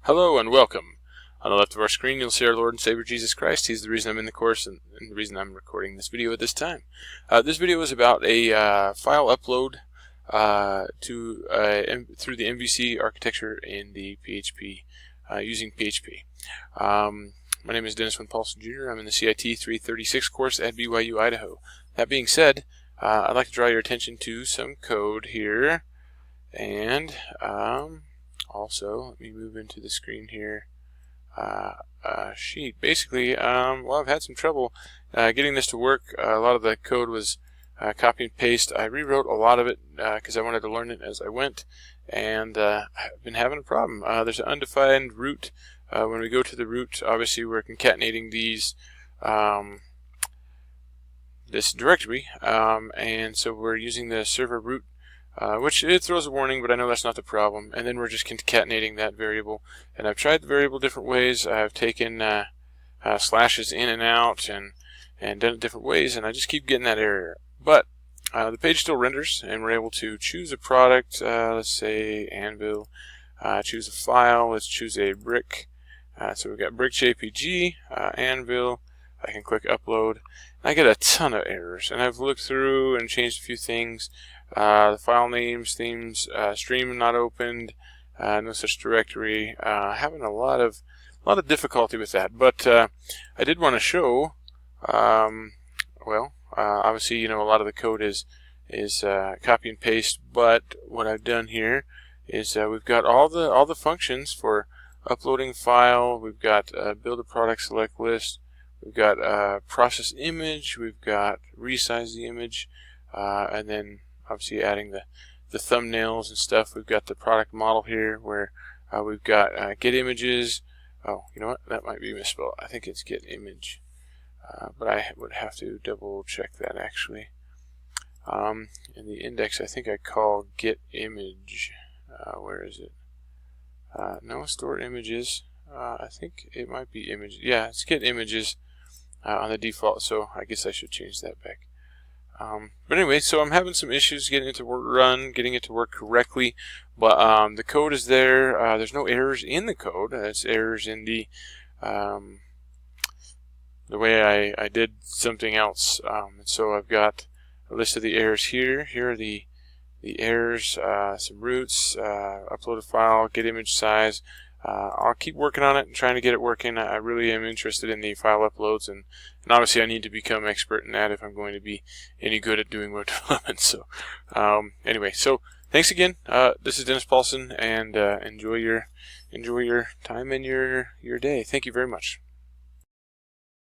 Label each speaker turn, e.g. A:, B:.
A: Hello and welcome. On the left of our screen you'll see our Lord and Savior Jesus Christ. He's the reason I'm in the course and the reason I'm recording this video at this time. This video is about a file upload through the MVC architecture in the PHP, using PHP. My name is Dennis Wynn Paulson Jr. I'm in the CIT 336 course at BYU, Idaho. That being said, I'd like to draw your attention to some code here, and also, let me move into the screen here. Sheet. Basically, well, I've had some trouble getting this to work. A lot of the code was copy and paste. I rewrote a lot of it because I wanted to learn it as I went, and I've been having a problem. There's an undefined root. When we go to the root, obviously we're concatenating these this directory, and so we're using the server root, which it throws a warning, but I know that's not the problem. And then we're just concatenating that variable. And I've tried the variable different ways. I've taken slashes in and out and done it different ways, and I just keep getting that error. But the page still renders, and we're able to choose a product. Let's say Anvil. Choose a file. Let's choose a brick. So we've got brick JPG, Anvil. I can click upload. I get a ton of errors, and I've looked through and changed a few things. The file names, themes, stream not opened, no such directory. Having a lot of difficulty with that. But I did want to show. Obviously, a lot of the code is copy and paste. But what I've done here is we've got all the functions for uploading file. We've got build a product select list. We've got process image. We've got resize the image, and then obviously adding the thumbnails and stuff. We've got the product model here where we've got get images. Oh, you know what? That might be misspelled. I think it's get image, but I would have to double check that actually. In the index, I think I call get image. Where is it? No, store images. I think it might be image. Yeah, it's get images on the default, so I guess I should change that back. But anyway, so I'm having some issues getting it to getting it to work correctly. But the code is there. There's no errors in the code. It's errors in the way I did something else. And so I've got a list of the errors here. Here are the errors. Some roots. Upload a file. Get image size. I'll keep working on it and trying to get it working. I really am interested in the file uploads, and obviously I need to become expert in that if I'm going to be any good at doing web development. So anyway, so thanks again. This is Dennis Paulson, and enjoy your time in your day. Thank you very much.